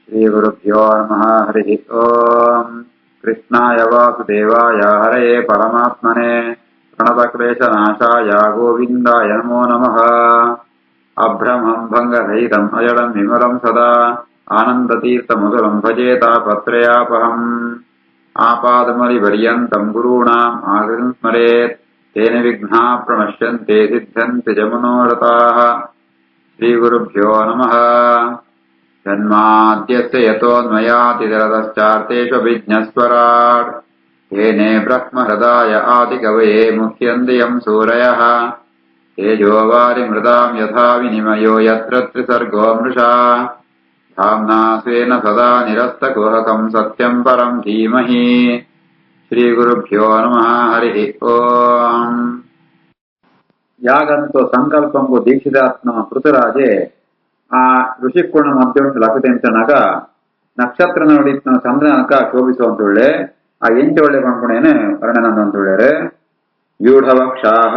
श्रीगुरुभ्यो नमः। हरिः ओम्। कृष्णाय वासुदेवाय हरये परमात्मने प्रणतक्लेशनाशाय गोविन्दाय नमो नमः। अभ्रमं भङ्गरहितम् अजडं विमलं सदा आनन्दतीर्थमधुरं भजेतापत्रयापहम्। आपादमलिपर्यन्तं गुरूणाम् आकृतिं स्मरेत् तेन विघ्नाः प्रणश्यन्ते सिद्ध्यन्ति च मनोरथाः। श्रीगुरुभ्यो नमः। जन्माद्यस्य यतोऽन्वयातिरतश्चार्तेष्वभिज्ञस्वराट् येने ब्रह्महृदाय आदिकवये मुह्यन्ति यं सूरयः। तेजोवारिमृदां यथा विनिमयो यत्र त्रिसर्गो मृषा धाम्ना स्वेन सदा निरस्तकुहकं सत्यं परं धीमहि। श्रीगुरुभ्यो नमः। हरिः ओम्। यागंतो संकल्पंगु दीक्षितात्म पृथुराजे ಆ ಋಷಿಕೋಣ ಮಧ್ಯವರ್ತಿ ಲಕ್ಷತೆಂಚನಾಗ ನಕ್ಷತ್ರ ನೋಡಿನ ಚಂದ್ರನಕ ಶೋಭಿಸುವಂತೊಳ್ಳೆ ಆ ಎಂಟು ಒಳ್ಳೆ ಕಣ್ಕೊಣೇನೆ ವರ್ಣನಂದ ಅಂತೊಳ್ಳೆ ವ್ಯೂಢವಕ್ಷಾಹ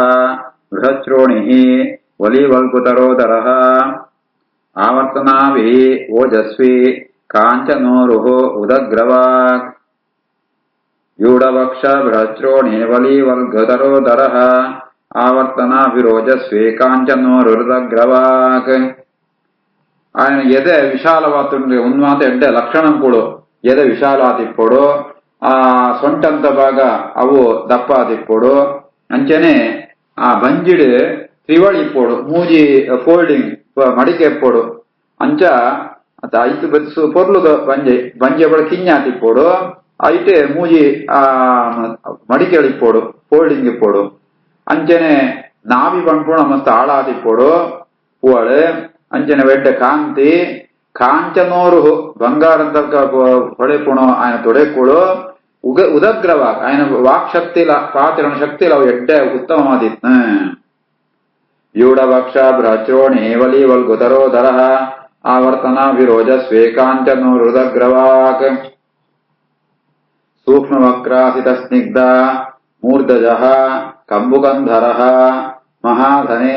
ಬೃಹಚ್ರೋಣಿ ವಲಿವಲ್ಗುತರೋದರಃ ಆವರ್ತನಾಭಿ ಓಜಸ್ವಿ ಕಾಂಚನೋರುಃ ಉದಗ್ರವಾಕ್ ವ್ಯೂಢವಕ್ಷ ಬೃಹಚ್ರೋಣಿ ವಲಿವಲ್ಗುತರೋದರಃ ಆವರ್ತನಾಭಿರೋಜಸ್ವಿ ಕಾಂಚನೋರುದಗ್ರವಾಕ್ ఆయన ఎదే విశాలవాతుండే ఉన్మాత ఎడ్డ లక్షణం కూడా ఎదే విశాలాతిప్పుడు ఆ సొంటంత బాగా అವು ದಪ್ಪ ಆತಿప్పుడు ಅಂಚನೆ ಆ ಬಂಜಿಡ್ ತ್ರಿವಳಿಪ್ಪೋಡು ಮೂಜಿ ಫೋಲ್ಡಿಂಗ್ ಮಡಿಕೆ ಎಪ್ಪೋಡು ಅಂಚ ಅತ ಐದು ಬಸ್ಸು ಪೊರ್ಲುದ ಬಂಜೆ ಬಡ ಕಿഞ്ഞಾತಿಪ್ಪೋಡು ಐಟೆ ಮೂಜಿ ಆ ಮಡಿಕೆ ಎಳಿಪ್ಪೋಡು ಫೋಲ್ಡಿಂಗ್ ಇಪ್ಪೋಡು ಅಂಚನೆ ನಾವಿ ಬಂಡ್ಪೋಡು ಮಸ್ತ್ ಆಳಾತಿಪ್ಪೋಡು ಪೂವಳೆ ಅಂಚನೆ ವೆಡ್ಡ ಕಾಂತಿ ಕಾಂಚನೋರು ಬಂಗಾರದ ಹೊಡೆಪುಣೋ ఆయన ತೊಡೆಕುಳು ಉದಗ್ರವಾಗ ఆయన ವಾಕ್ಶಕ್ತಿಲ ಪಾತ್ರನ ಶಕ್ತಿಲ ಅವು ಎಡ್ಡ ಉತ್ತಮವಾದಿತ್ನ ಯೂಢವಕ್ಷ ಬೃಹಚ್ರೋಣಿ ವಲಿವಲ್ಗುತರೋದರಃ ಆವರ್ತನ ವಿರೋಜಸ್ವೇ ಕಾಂಚನೋರು ಉದಗ್ರವಾಕ್ ಸೂಕ್ಷ್ಮವಕ್ರಾಸಿತ ಸ್ನಿಗ್ಧ ಮೂರ್ಧಜಃ ಕಂಬುಗಂಧರಃ ಮಹಾಧನೆ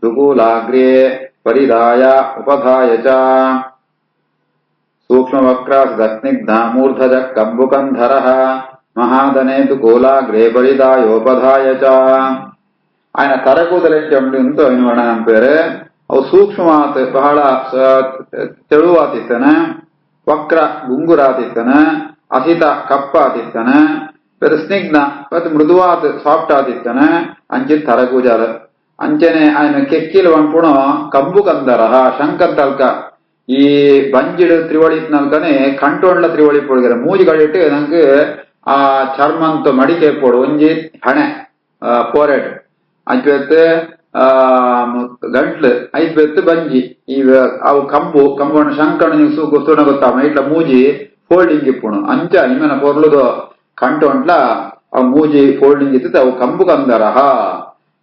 ದುಗೂಲಾಗ್ರ್ಯೆ ಪರಿದಾಯ ಉಪಧಾಯ ಚ ಸೂಕ್ಷ್ಮವಕ್ರಾಸಿತ ಸ್ನಿಗ್ಧ ಮೂರ್ಧಜ ಕಂಬುಕಂಧರಃ ಮಹಾಧನೆ ದುಗೂಲಾಗ್ರೇ ಪರಿದಾಯೋಪಧಾಯ ಚ ఆయన తరకూదలెంటి ఉంటూ ఆయన వర్ణనం పేరు అವು సూక్ష్మవాత ಬಹಳ ತೆಳುವಾತಿತ್ತನ ವಕ್ರ ಗುಂಗುರಾತಿತ್ತನ ಅಸಿತ ಕಪ್ಪಾತಿತ್ತನ ಪೆರು ಸ್ನಿಗ್ಧ ಮತ್ತು ಮೃದುವಾತ ಸಾಫ್ಟ್ ಆತಿತ್ತನ ಅಂಚಿನ ತರಕೂಜಾರ ಅಂಚನೆ ఆయన ಕೆಕ್ಕಿಲ್ వంపును కంబు కందరహ ಶಂಕಂತಲ್ಕ ಈ ಬಂಜಿಡ್ ತ್ರಿವಳಿತ್ನಲ್ಕನೆ ಕಂಟೊಂಡ್ಲ ತ್ರಿವಳಿ ಪೊಡ್ಗೆರ ಮೂಜಿಗಳಿಟ್ಟು ನಂಗೆ ಆ ಚರ್ಮಂತ ಮಡಿಕೆ ಪೋಡು ಒಂಜಿ ಹಣೆ ಫೋರೆಡ್ ಅಂಚೆತ್ತು ಗಂಟ್ಲು ಐದು ಬೆತ್ತು ಬಂಜಿ ಈ ಅವು ಕಂಬು ಶಂಕಣ ನೀವು ಸುಣ ಗೊತ್ತಾಮ ಇಟ್ಲ ಮೂಜಿ ಫೋಲ್ಡಿಂಗ್ ಇಪ್ಪುಣು ಅಂಚ ನಿಮ್ಮನ ಪೊರ್ಲುದು ಕಂಟೊಂಡ್ಲ ಅವು ಮೂಜಿ ಫೋಲ್ಡಿಂಗ್ ಇತ್ತು ಅವು ಕಂಬು ಕಂದರಹ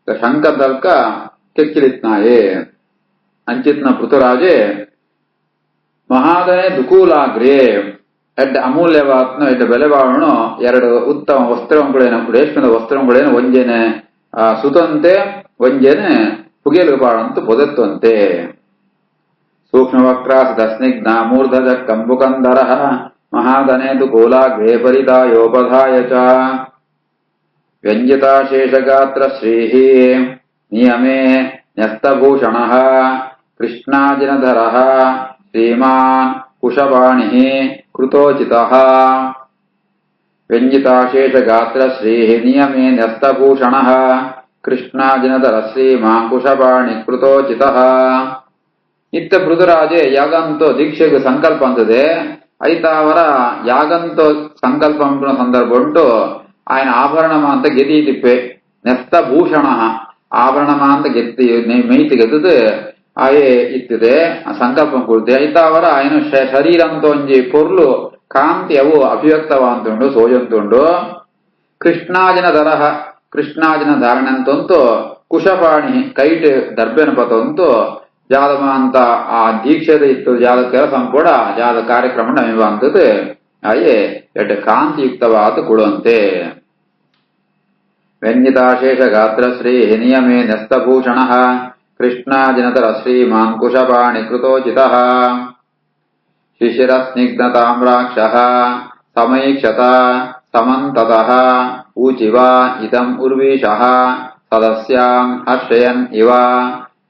ಶಂಕದಲ್ಕ ಕೆಕ್ಕಿಲಿತ್ನಾಯೇ ಅಂಚಿತ್ನ ಪೃಥುರಾಜೆ ಮಹಾದನೆ ದುಕೂಲಾಗ್ರೇ ಎಡ್ಡ ಅಮೂಲ್ಯವಾತ್ನ ಎಡ್ಡ ಬೆಲೆ ಬಾಳನು ಎರಡು ಉತ್ತಮ ವಸ್ತ್ರಗಳೇನು ರೇಷ್ಮೆದ ವಸ್ತ್ರಗಳೇನು ಒಂಜೇನೆ ಸುತಂತೆ ಒಂಜೇನೆ ಪುಗೇಲು ಬಾಳಂತು ಪೊದೆತ್ತಂತೆ ಸೂಕ್ಷ್ಮವಕ್ರಾಸಿತ ಸ್ನಿಗ್ಧ ಮೂರ್ಧಜ ಕಂಬುಕಂದರಃ ಮಹಾದನೆ ದುಕೂಲಾಗ್ರೇ ಪರಿದಾಯೋಪಧಾಯ ಚ ವ್ಯಂಜಿತಾಶೇಷಗಾತ್ರ ಶ್ರೀಃ ನಿಯಮೇ ನ್ಯಸ್ತಭೂಷಣಃ ಕೃಷ್ಣಾಜಿನಧರಃ ಶ್ರೀಮಾನ್ ಕುಶಪಾಣಿಃ ಕೃತೋಚಿತಃ ವ್ಯಂಜಿತಾಶೇಷಗಾತ್ರ ಶ್ರೀಃ ನಿಯಮೇ ನ್ಯಸ್ತಭೂಷಣಃ ಕೃಷ್ಣಾಜಿನಧರ ಶ್ರೀಮಾನ್ ಕುಶಪಾಣಿ ಕೃತೋಚಿತಃ ಇತ್ತ ಪೃಥುರಾಜೆ ಯಾಗಂತೋ ದೀಕ್ಷೆಗೆ ಸಂಕಲ್ಪ ಅಂತದೆ ಐತಾವರ ಯಾಗಂತೋ ಸಂಕಲ್ಪ ಸಂದರ್ಭ ಉಂಟು ఆయన ఆభరణమాంత గెతి తిప్పే నెస్త భూషణ ఆభరణమాంత గెత్తి మెయితి గెత్తు ఆయే ఇತ್ತಿದೆ ಸಂಕಲ್ಪಂ ಕೊಡ್ತೆ ಐತಾವರ ఆయన ಶರೀರಂತ ಒಂಜಿ ಪೊರ್ಲು ಕಾಂತಿ ಅವು ಅಭಿವ್ಯಕ್ತವಾಂತುಂಡು ಸೋಜಂತುಂಡು ಕೃಷ್ಣಾಜಿನ ದರಹ ಕೃಷ್ಣಾಜಿನ ಧಾರಣೆಂತಂತು ಕುಶಪಾಣಿ ಕೈಟ್ ದರ್ಬೆನ ಪತಂತು ಜಾದಮಾಂತ ಆ ದೀಕ್ಷೆದ ಇತ್ತು ಜಾದ ಕೆಲಸ ಕೂಡ ಜಾದ ಕಾರ್ಯಕ್ರಮ ನಮಿವಾಂತದೆ ಅಯೇ ಎಡ್ಡ ಕಾಂತಿಯುಕ್ತವಾದ ಕೊಡುವಂತೆ ವ್ಯಂಜಿತಾಶೇಷಗಾತ್ರ ಶ್ರೀ ನಿಯಮೇ ನ್ಯಸ್ತಭೂಷಣಃ ಕೃಷ್ಣಾಜಿನತರ ಶ್ರೀಮಾನ್ ಕುಶಪಾಣಿ ಕೃತೋಚಿತಃ ಶಿಶಿರ ಸ್ನಿಗ್ಧತಾಮ್ರಾಕ್ಷಃ ಸಮೈಕ್ಷತ ಸಮಂತತಃ ಊಚಿವ ಇದಂ ಉರ್ವೀಶಃ ಸದಸ್ಯಾಂ ಹರ್ಷಯನ್ ಇವ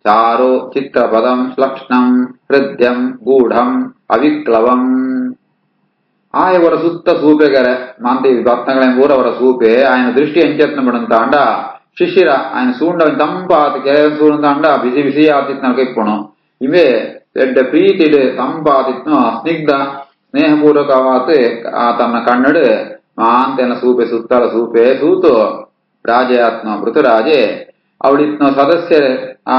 ಚಾರು ಚಿತ್ರಪದಂ ಶ್ಲಕ್ಷ್ಣಂ ಹೃದ್ಯಂ ಗೂಢಂ ಅವಿಕ್ಲವಂ. ಆಯವರ ಸುತ್ತ ಸೂಪೆಗರೆ ಮಾಂತಿ ಭಕ್ತಗಳೇನು ಊರವರ ಸೂಪೆ ఆయన దృష్టి ఎంచెత్న పడుంతాండ ಶಿಶಿರ ఆయన ಸೂಂಡ ತಂಪಾತ ಕೆ ಸೂಂದಾಂಡ ಬಿಸಿ ಬಿಸಿ ಆತಿತ್ನ ಕೈಪುಣು ಇವೆ ಎಡ್ಡ ಪ್ರೀತಿಡ್ ತಂಪಾತಿತ್ನ ಸ್ನಿಗ್ಧ ಸ್ನೇಹಪೂರ್ವಕವಾತ ತನ್ನ ಕಣ್ಣಡು ಮಾಂತೆನ ಸೂಪೆ ಸುತ್ತಲ ಸೂಪೆ ಸೂತು ರಾಜಯಾತ್ಮ ಪೃಥುರಾಜೆ ಅವಳಿತ್ನ ಸದಸ್ಯ ಆ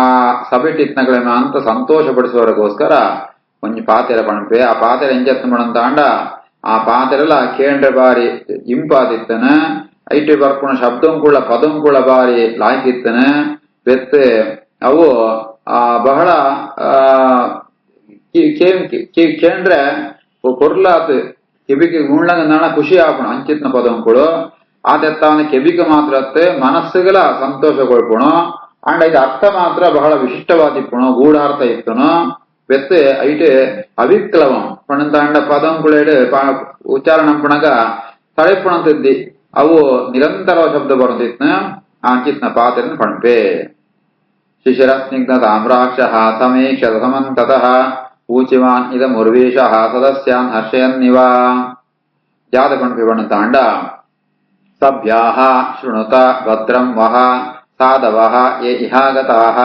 ಸಭೆಟಿತ್ನಗಳ ಅಂತ ಸಂತೋಷಪಡಿಸುವವರಿಗೋಸ್ಕರ ಒಂಜಿ ಪಾತೆರ ಪಣಪೆ ಆ ಪಾತೆರ ಎಂಚತ್ನ ಪಡಂತಾಂಡ ಆ ಪಾತೆರೆಲ್ಲ ಕೇಂದ್ರ ಬಾರಿ ಇಂಪಾದಿತ್ತನ ಐಟಿ ಬರ್ಪುಣ ಶಬ್ದಂ ಕೂಡ ಪದಂ ಕೂಡ ಬಾರಿ ಲಾಯ್ಕಿತ್ತನ ಬೆತ್ತ ಅವು ಬಹಳ ಕೇಂದ್ರ ಕೊರ್ಲಾತ್ ಕೆಬಿಕೆ ಉಳ್ಳಂಗ ನಣ ಖುಷಿ ಆಪಣ ಅಂಚಿತ್ನ ಪದಂ ಕೂಡ ಆದೆತ್ತಾವನ ಕೆಬಿಕೆ ಮಾತ್ರ ಮನಸ್ಸುಗಳ ಸಂತೋಷಗೊಳ್ಪುಣ ಅಂಡ್ ಇದು ಅರ್ಥ ಮಾತ್ರ ಬಹಳ ವಿಶಿಷ್ಟವಾದಿಪ್ಪುಣ ಗೂಢಾರ್ಥ ಇತ್ತನು ಬೆತ್ತೆ ಐಟೆ ಅವಿಕ್ಲವಂ ಪಣಂತಾಂಡ ಪದಂ ಕುಳೆಡ್ ಉಚ್ಚಾರಣಂ ಪುಣಗ ತಳೆಪುಣಂತಿದ್ದಿ ಅವು ನಿರಂತರ ಶಬ್ದ ಬರುತ್ತಿತ್ನ ಆಂಚಿತ್ನ ಪಾತ್ರೆನ ಪಣಪೆ ಶಿಶಿರ ಸ್ನಿಗ್ಧ ತಾಮ್ರಾಕ್ಷಃ ಸಮೀಕ್ಷತ ಸಮಂತತಃ ಊಚಿವಾನ್ ಇದ ಮುರ್ವೀಶಃ ಸದಸ್ಯಾನ್ ಹರ್ಷಯನ್ನಿವ ಜಾತ ಪಣಪೆ ಪಣಂತಾಂಡ ಸಭ್ಯಾಃ ಶೃಣುತ ಭದ್ರಂ ವಹ ಸಾಧವಃ ಯೇ ಇಹಾಗತಾಃ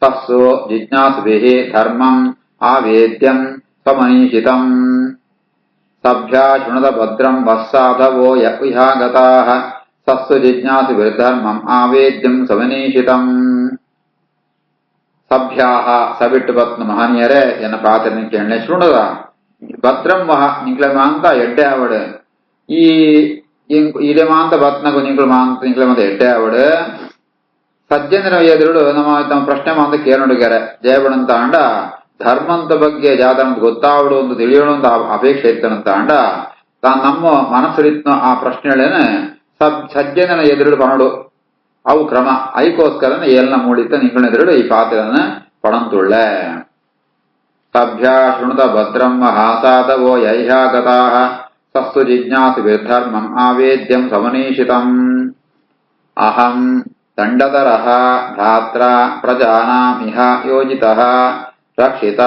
ತಸ್ಸು ಜಿಜ್ಞಾಸುಭಿಃ ಧರ್ಮಂ ಆವೇದ್ಯಂ ಸ್ವಮನೀಷಿತಂ. ಸಭ್ಯಾ ಶೃಣುತ ಭದ್ರಂ ವಃ ಸಾಧವೋ ಯ ಇಹಾಗತಾಃ ತಸ್ಸು ಜಿಜ್ಞಾಸುಭಿಃ ಧರ್ಮಂ ಆವೇದ್ಯಂ ಸ್ವಮನೀಷಿತಂ. ಸಭ್ಯಾಃ ಸಬಿಟ್ಟು ಬತ್ನ ಮಹನೀಯರೇ ಎನ್ನ ಪಾತ್ರೆ ಕೇಳನೆ ಶೃಣುದ ಭದ್ರಂ ವಹ ನಿಂಕ್ಲೆ ಮಾಂತ ಎಡ್ಡೆ ಅವಡು ಈ ಇಡೆ ಮಾಂತ ಬತ್ನಗು ನಿಂಕ್ಲೆ ಮಾಂತ ಎಡ್ಡೆ ಅವಡು ಸಜ್ಜನರ ಎದುರು ನಮ್ಮ ಪ್ರಶ್ನೆ ಮಾಂತ ಕೇಳೋಡಿಗಾರೆ ಜಯಬಡಂತ ಅಂಡ ಧರ್ಮಂತ ಬಗ್ಗೆ ಜಾತಂತ ಗೊತ್ತಾವಡು ಒಂದು ತಿಳಿಯೋಣ ಅಂತ ಅಪೇಕ್ಷೆ ಇತ್ತನಂತ ಅಂಡ ತಾನು ನಮ್ಮ ಮನಸ್ಸರಿತ್ನ ಆ ಪ್ರಶ್ನೆಗಳೇನೆ ಸಜ್ಜನರ ಎದುರು ಪಣಡು ಅವು ಕ್ರಮ ಐಕೋಸ್ಕರನ ಏಲ್ನ ಮೂಡಿತ ನಿಂಗಳೆದುರು ಈ ಪಾತ್ರನ ಪಣಂತುಳ್ಳೆ. ಸಭ್ಯಾ ಶೃಣುತ ಭದ್ರಂ ಹಾಸಾದವೋ ಯೈಹಾಗತಾಃ ಸಸ್ತು ಜಿಜ್ಞಾಸುಭಿರ್ಧರ್ಮಂ ಆವೇದ್ಯಂ ಸಮನೀಷಿತಂ. ಅಹಂ ದಂಡಧರಃ ಧಾತ್ರ ಪ್ರಜಾನಾಮಿಹ ಯೋಜಿತಃ ರಕ್ಷಿತ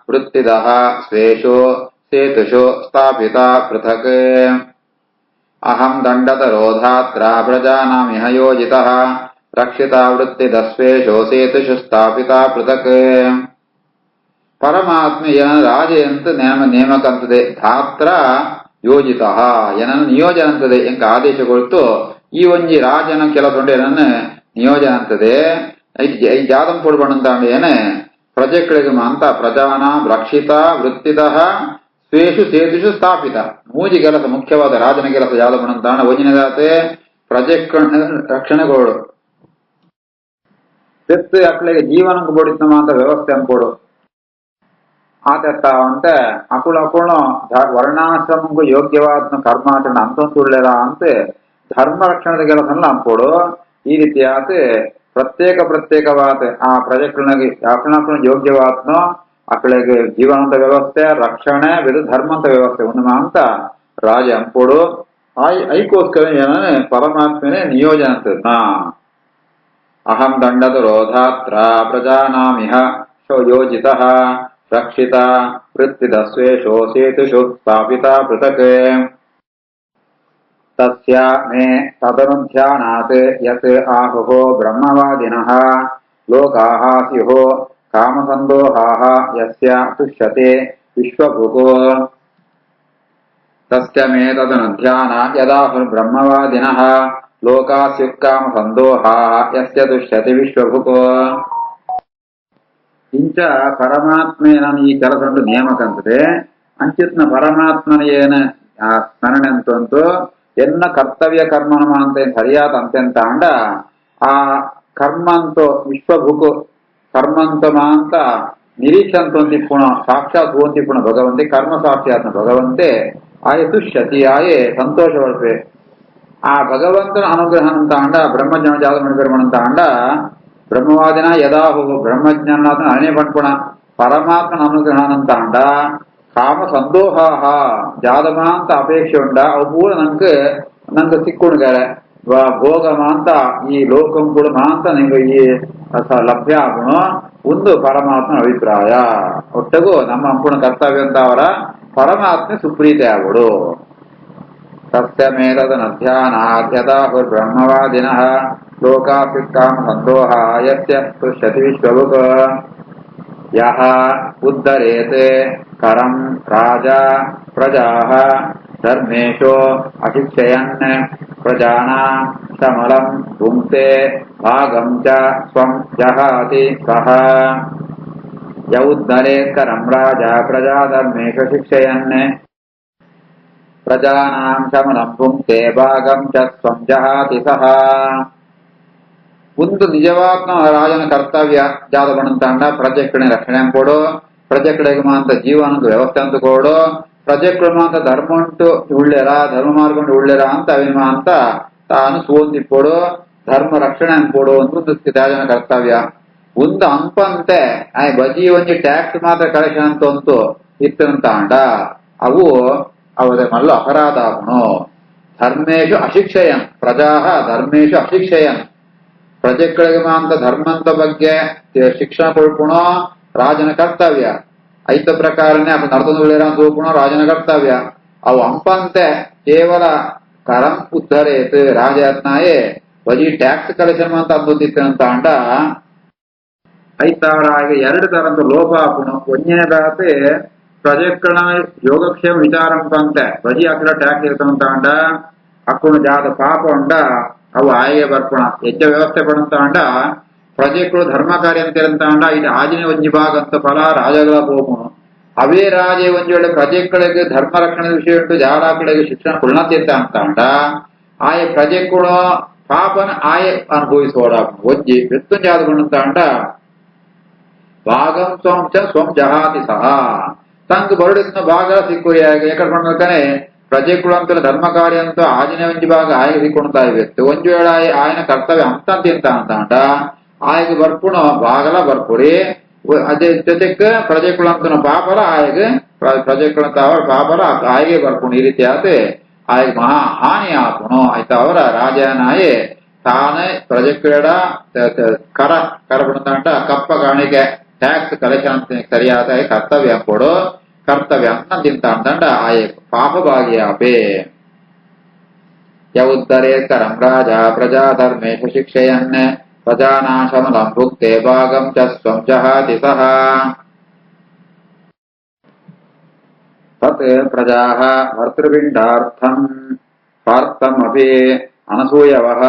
ವೃತ್ತಿದಃ ಸ್ವೇಷು ಸೇತುಷು ಸ್ಥಾಪಿತ ಪೃಥಕ್. ಅಹಂ ದಂಡಧರೋ ಧಾತ್ರ ಪ್ರಜಾನಾಮಿಹ ಯೋಜಿತಃ ರಕ್ಷಿತ ವೃತ್ತಿದಃ ಸ್ವೇಷು ಸೇತುಷು ಸ್ಥಾಪಿತ ಪೃಥಕ್. ಪರಮಾತ್ಮ ಏನನ್ನು ರಾಜೆ ಅಂತ ನೇಮಕಂತದೆ ಧಾತ್ರ ಯೋಜಿತ ಏನನ್ನು ನಿಯೋಜನೆ ಅಂತದೆ ಎಂಕ ಆದೇಶ ಕೊಡ್ತು ಈ ಒಂಜಿ ರಾಜನ ಕೆಲಸೊಂಡು ಏನನ್ನು ನಿಯೋಜನೆ ಅಂತದೆ ಐ ಜಾತಂ ಪೊಡ್ಬಂಡ ಏನ ಪ್ರಜೆಗಳಿಗೆ ಅಂತ ಪ್ರಜಾನ ರಕ್ಷಿತ ವೃತ್ತಿದ ಸ್ವೇಷು ಸೇತುಷು ಸ್ಥಾಪಿತ ಮೂಜಿ ಕೆಲಸ ಮುಖ್ಯವಾದ ರಾಜನ ಕೆಲಸ ಯಾವ್ದು ಪಣಂತಾಣ ಒಂಜಿನದಾತೆ ಪ್ರಜೆ ರಕ್ಷಣೆಗೋಡು ಬೆತ್ತು ಅಕ್ಳಿಗೆ ಜೀವನಕ್ಕೆ ಬೋಡಿತ ಅಂತ ವ್ಯವಸ್ಥೆ ಅನ್ಕೊಡು ಆತ ಅಕುಳ ವರ್ಣಾಶ್ರಮಕ್ಕೂ ಯೋಗ್ಯವಾದ ಕರ್ಮಾಚರಣೆ ಅಂತೊಂದುಳ್ಳೇರ ಅಂತ ಧರ್ಮ ರಕ್ಷಣದ ಕೆಲಸ ಅನ್ಕೊಡು. ಈ ರೀತಿಯಾದ ಪ್ರತ್ಯೇಕವಾದ ಆ ಪ್ರಜೆಗಳಿಗೆ ಅಕುಳ ಯೋಗ್ಯವಾದ್ನೋ ಅಕಳಿಗೆ ಜೀವನದ ವ್ಯವಸ್ಥೆ ರಕ್ಷಣೆ ಇದು ಧರ್ಮಂತ ವ್ಯವಸ್ಥೆ ಉನ್ನಮ ಅಂತ ರಾಜ ಅನ್ಕೊಡು. ಐಕೋಸ್ಕರ ಏನೇ ಪರಮಾತ್ಮನೇ ನಿಯೋಜನೆ ಅಂತದ. ಅಹಂ ದಂಡಧರೋ ಧಾತ್ರ ಪ್ರಜಾನಾಮಿಹ ಯೋಜಿತ ರಕ್ಷಿತ ವೃತ್ತಿದ ಸ್ವೇಷೋ ಸೇತುಷು ಸ್ಥಾಪಿತ ಪೃಥಕ್. ತಸ್ಯ ಮೇ ತದನುಧ್ಯಾನಾತ್ ಯತ್ ಆಹುಃ ಬ್ರಹ್ಮವಾದಿನಃ ಲೋಕಾಃ ಸ್ಯುಃ ಕಾಮಸಂದೋಹಾಃ ಯಸ್ಯ ತುಷ್ಯತೆ ವಿಶ್ವಭುಕ್. ತಸ್ಯ ಮೇ ತದನುಧ್ಯಾನಾತ್ ಯದಾಹುಃ ಬ್ರಹ್ಮವಾದಿನಃ ಲೋಕಾಃ ಸ್ಯುಃ ಕಾಮಸಂದೋಹಾಃ ಯಸ್ಯ ತುಷ್ಯತೆ ವಿಶ್ವಭುಕ್. ಇಂಚ ಪರಮಾತ್ಮೇನ ಈ ಕೆಲಸೊಂದು ನೇಮಕಂತದೆ ಅಂಚಿತ್ನ ಪರಮಾತ್ಮನ ಏನ ಸ್ಮರಣೆ ಅಂತಂತು ಎನ್ನ ಕರ್ತವ್ಯ ಕರ್ಮನಮ ಅಂತ ಸರಿಯಾದ ಅಂತೆಂತ ಅಂಡ ಆ ಕರ್ಮಂತೋ ವಿಶ್ವಭುಕು ಕರ್ಮಂತಮ ಅಂತ ನಿರೀಕ್ಷಂತೊಂದಿಪ್ಪುಣ ಸಾಕ್ಷಾತ್ ಓಂತಿಪ್ಪುಣ ಭಗವಂತೆ ಕರ್ಮ ಸಾಕ್ಷಾತ್ನ ಭಗವಂತೆ ಆಯೆ ತುಷ್ಯತಿ ಆಯೆ ಸಂತೋಷವಲ್ಪೆ ಆ ಭಗವಂತನ ಅನುಗ್ರಹ ಅಂತ ಅಂಡ ಬ್ರಹ್ಮಜ್ಞಾನ ಜಾಗ ಮಣಿಪೆರ್ಮಣಂತ ಅಂಡ ಬ್ರಹ್ಮವಾದಿನ ಯದಾ ಬ್ರಹ್ಮಜ್ಞಾನ ಅನೇ ಪಣ್ಪುಣ ಪರಮಾತ್ಮನ ಅನುಗ್ರಹ ಅಂತ ಅಂಡ ಕಾಮ ಸಂದೋಹಾಹ ಜಾದಮಾಂತ ಅಪೇಕ್ಷೆ ಉಂಡ ಅವು ಪೂರ ನಂಗೆ ಸಿಕ್ಕುಣ್ಗಾರೆ ಭೋಗಮಾಂತ ಈ ಲೋಕಂ ಕೂಡ ಮಾಂತ ನಿಂಗೆ ಈ ಲಭ್ಯ ಆಗುನು ಒಂದು ಪರಮಾತ್ಮನ ಅಭಿಪ್ರಾಯ ಒಟ್ಟಗೂ ನಮ್ಮ ಅಂಪುಣ ಕರ್ತವ್ಯ ಅಂತ ಅವರ ಪರಮಾತ್ಮ ಸುಪ್ರೀತಿ ಆಗುಡು ಸತ್ಯಮೇತದನಧ್ಯಾನಾಧ್ಯತಾಹುರ್ ಬ್ರಹ್ಮವಾದಿನಃ ಲೋಕಾಪಿಕ್ಕಾಮ ಸಂದೋಹ ಯಸ್ಯ ತುಷ್ಯತಿ ವಿಶ್ವಭುಕ್ ಯಹ ಉದ್ಧರೇತೆ ಕರಂ ರಾಜಾ ಪ್ರಜಾಃ ಧರ್ಮೇಶೋ ಅಶಿಕ್ಷಯನ್ ಪ್ರಜಾನಾಂ ಸಮಲಂ ಭುಂಕ್ತೆ ಭಾಗಂ ಚ ಸ್ವಂ ಜಹಾತಿ ಸಹ ಯ ಉದ್ಧರೇತ್ ಕರಂ ರಾಜಾ ಪ್ರಜಾ ಧರ್ಮೇಶು ಶಿಕ್ಷಯನ್ ಪ್ರಜಾನಾಂ ಸಮಲಂ ಭುಂಕ್ತೆ ಭಾಗಂ ಚ ಸ್ವಂ ಜಹಾತಿ ಸಹ ಒಂದು ನಿಜವಾದ ರಾಜನ ಕರ್ತವ್ಯ ಜಾದ ಬಣಂತಾಂಡ ಪ್ರಜೆಕ್ಕಡೆ ರಕ್ಷಣೆ ಕೊಡು ಪ್ರಜೆಕ್ಕಡೆಗೆ ಮಾಂತ ಜೀವನದ ವ್ಯವಸ್ಥೆ ಅಂತ ಕೊಡು ಪ್ರಜೆಗಳು ಮಾಂತ ಧರ್ಮ ಉಂಟು ಉಳ್ಳೆರ ಧರ್ಮ ಮಾರ್ಗ ಉಂಟು ಉಳ್ಳೆರ ಅಂತ ಅವಿನ ಅಂತ ತಾನು ಸೋಂದಿಪ್ಪೋಡು ಧರ್ಮ ರಕ್ಷಣೆ ಅನ್ಕೊಡು ಒಂದು ರಾಜನ ಕರ್ತವ್ಯ ಒಂದು ಅಂಪಂತೆ ಬಜಿ ಒಂಜಿ ಟ್ಯಾಕ್ಸ್ ಮಾತ್ರ ಕಲೆಕ್ಷನ್ ಅಂತ ಅಂತು ಇತ್ತಂತಾಂಡ ಅವು ಅವರ ಮಲ್ಲ ಅಪರಾಧ ಆಗುಣು ಧರ್ಮೇಶು ಅಶಿಕ್ಷಯನ್ ಪ್ರಜಾ ಧರ್ಮೇಶು ಅಶಿಕ್ಷಯನ್ ಪ್ರಜೆಗಳಿಗೆ ಮಾಂತ ಧರ್ಮಂತ ಬಗ್ಗೆ ಶಿಕ್ಷಣ ಕೊಡ್ಕೊಳೋ ರಾಜನ ಕರ್ತವ್ಯ ಐತ ಪ್ರಕಾರನೇ ಅಪ್ಪ ನಡ್ಕೊಂಡ್ರ ತೋರ್ಕೊಳೋ ರಾಜನ ಕರ್ತವ್ಯ ಅವು ಅಂಪಂತೆ ಕೇವಲ ಕರಂ ಉದ್ಧರೇತ್ ರಾಜತ್ನಾಯೇ ಬಜಿ ಟ್ಯಾಕ್ಸ್ ಕಲೆಕ್ಷನ್ ಅಂತ ಅಂದಿತ್ತಂತ ಅಂಡ ಐತಾರಾಗಿ ಎರಡು ತರಂತ ಲೋಪ ಆಪುಣ ಒಂದನೇದಾತೆ ಪ್ರಜೆಗಳ ಯೋಗಕ್ಷೇಮ ವಿಚಾರ ಅಂತೆ ಬಜಿ ಅక్కడ ಟ್ಯಾಕ್ಸ್ ಇರ್ತಂತ ಅಂಡ ಅಕ್ಕುಣ ಜಾದ ಪಾಪ ಉಂಡ ಅವು ಆಯಿಗೆ ಬರ್ಪಣ ಹೆಚ್ಚ ವ್ಯವಸ್ಥೆ ಪಡಂತಾಂಡ ಪ್ರಜೆಗಳು ಧರ್ಮ ಕಾರ್ಯ ಅಂತಾಂಡ ಇದು ಆಜಿನ ಒಂಜಿ ಭಾಗ ಅಂತ ಫಲ ರಾಜಗಳ ಹೋಗುಣು ಅವೇ ರಾಜೆ ಒಂಜಿ ವೇಳೆ ಪ್ರಜೆಗಳಿಗೆ ಧರ್ಮ ರಕ್ಷಣೆ ವಿಷಯ ಉಂಟು ಜಾಲ ಕಡೆಗೆ ಶಿಕ್ಷಣ ಕುಳ್ನತಿರ್ತ ಅಂತಾಂಡ ಆಯ ಪ್ರಜೆಗಳು ಪಾಪನ ಆಯ ಅನುಭವಿಸೋಡ ಒಜ್ಜಿ ಮೃತ್ಯುಂಜಾದ ಬಣ್ಣಂತಾಂಡ ಭಾಗಂ ಸ್ವಂ ಚ ಸ್ವಂ ಜಹಾತಿ ಸಹ ತಂಗ್ ಬರಡಿನ ಭಾಗ ಸಿಕ್ಕುಯಾಗ ಎಕಡೆ ಬಂದಕನೆ ಪ್ರಜೆಗಳು ಅಂತ ಧರ್ಮ ಕಾರ್ಯ ಅಂತ ಆಜಿನ ಒಂಜಿ ಭಾಗ ಆಯ್ಕೆ ಸಿಕ್ಕೊಳ್ತಾ ಇತ್ತು ಒಂಜು ವೇಳೆ ಆಯನ ಕರ್ತವ್ಯ ಅಂತ ಅಂತಾಂಡ ಆಯ್ಕೆ ಬರ್ಪುಣ ಭಾಗಲ ಬರ್ಪುರಿ ಅದೇ ಜೊತೆಗೆ ಪ್ರಜೆಗಳು ಪಾಪಲ ಆಯ್ಕೆ ಪ್ರಜೆಗಳಂತ ಅವರ ಪಾಪಲ ಆಯ್ಕೆ ಬರ್ಪುಣು ಈ ರೀತಿ ಆತೆ ಆಯ್ಕೆ ಮಹಾ ಹಾನಿ ಆಪುಣು ಆಯ್ತಾ ಅವರ ರಾಜನಾಯೇ ತಾನೇ ಪ್ರಜೆಗಳ ಕರ ಬಿಡಂತ ಕಪ್ಪ ಕಾಣಿಕೆ ಟ್ಯಾಕ್ಸ್ ಕಲೆಕ್ಷನ್ ಸರಿಯಾದ ಕರ್ತವ್ಯ ಕೊಡು ಕರ್ತವ್ಯ ಅನ್ನಂತ ಅಂದಂಡ ಆಯ ಪಾಪ ಭಾಗಿಯಾಪೆ ಯ ಉದ್ಧರೇತ್ ಕರಂ ರಾಜಾ ಪ್ರಜಾ ಧರ್ಮೇಶು ಶಿಕ್ಷಯನ್ ಪ್ರಜಾನಾಶಮಲಂ ಭುಕ್ತೆ ಭಾಗಂ ಚ ಸ್ವಂ ಜಹಾತಿ ಸಹ ತತ್ ಪ್ರಜಾಃ ಭರ್ತೃಪಿಂಡಾರ್ಥಂ ಸ್ವಾರ್ಥಮಪಿ ಅನಸೂಯವಃ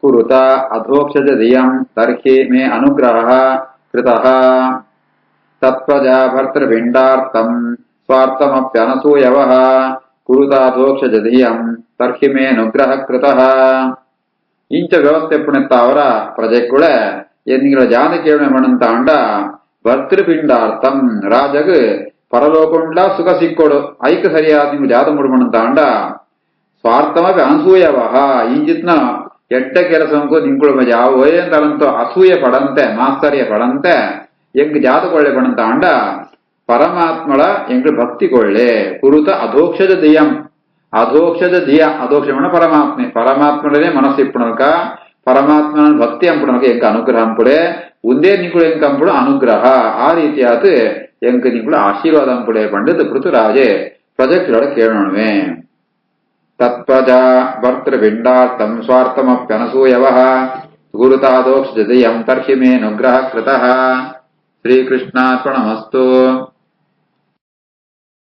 ಕುರುತ ಅಧೋಕ್ಷಜ ಧಿಯಂ ತರ್ಹಿ ಮೇ ಅನುಗ್ರಹಃ ಕೃತಃ ತತ್ಪ್ರಜಾ ಭರ್ತೃಪಿಂಡಾರ್ಥಂ ಸ್ವಾರ್ಥಮಪ್ಯನಸೂಯವಃ ಕುರುತಾಧೋಕ್ಷಜ ಧಿಯಂ ತರ್ಹಿ ಮೇ ಅನುಗ್ರಹ ಕೃತಃ ಇಂಚ ವ್ಯವಸ್ಥೆ ಪುಣೆತ್ತ ಅವರ ಪ್ರಜೆಕುಳೆ ಎನ್ನಿಗಳ ಜಾನ ಕೇಳನೆ ಮಣಂತಾಂಡ ಭರ್ತೃಪಿಂಡಾರ್ಥಂ ರಾಜಗ್ ಪರಲೋಕುಂಡ್ಲ ಸುಖ ಸಿಕ್ಕೊಡು ಐಕ ಸರಿಯಾದ ನೀವು ಜಾತ ಮುಡುಮಣಂತಾಂಡ ಸ್ವಾರ್ಥಮಪಿ ಅನಸೂಯವಃ ಇಂಜಿತ್ನ ಎಟ್ಟ ಕೆಲಸಂಕು ನಿಂಕುಳು ಯಾವ ಅಂತಂತೋ ಅಸೂಯೆ ಪಡಂತೆ ಮಾತ್ಸರ್ಯ ಪಡಂತೆ ಎಂಗ್ ಜಾತ ಕೊಳ್ಳೆ ಪಣಂತಾಂಡ ಪರಮಾತ್ಮಳ ಎಂಗ್ ಭಕ್ತಿ ಕೊಳ್ಳೆ ಕುರುತ ಅಧೋಕ್ಷಜ ದಿಯಂ ಅಧೋಕ್ಷಜ ದಿಯ ಅಧೋಕ್ಷಮಣ ಪರಮಾತ್ಮೆ ಪರಮಾತ್ಮಳನೆ ಮನಸ್ಸಿಪ್ಪುಣಕ ಪರಮಾತ್ಮನ ಭಕ್ತಿ ಅಂಪುಣಕ ಎಂಕ ಅನುಗ್ರಹ ಅಂಪುಡೆ ಒಂದೇ ನಿಂಕುಳು ಎಂಕ ಅಂಪುಡು ಅನುಗ್ರಹ ಆ ರೀತಿಯಾದ ಎಂಕ ನಿಂಕುಳು ಆಶೀರ್ವಾದ ಅಂಪುಡೆ ಪಂಡಿತ ಪೃಥುರಾಜೆ ಪ್ರಜೆಕ್ಗಳ ಕೇಳೋಣವೆ ತತ್ಪ್ರಜಾ ಭರ್ತೃಪಿಂಡಾರ್ಥಂ ಸ್ವಾರ್ಥಮಪ್ಯನಸೂಯವಃ ಗುರುತಾದೋಕ್ಷಜ ದಿಯಂ ತರ್ಹಿ ಮೇ ಅನುಗ್ರಹ ಕೃತಃ ಶ್ರೀಕೃಷ್ಣಾರ್ಪಣಮಸ್ತು.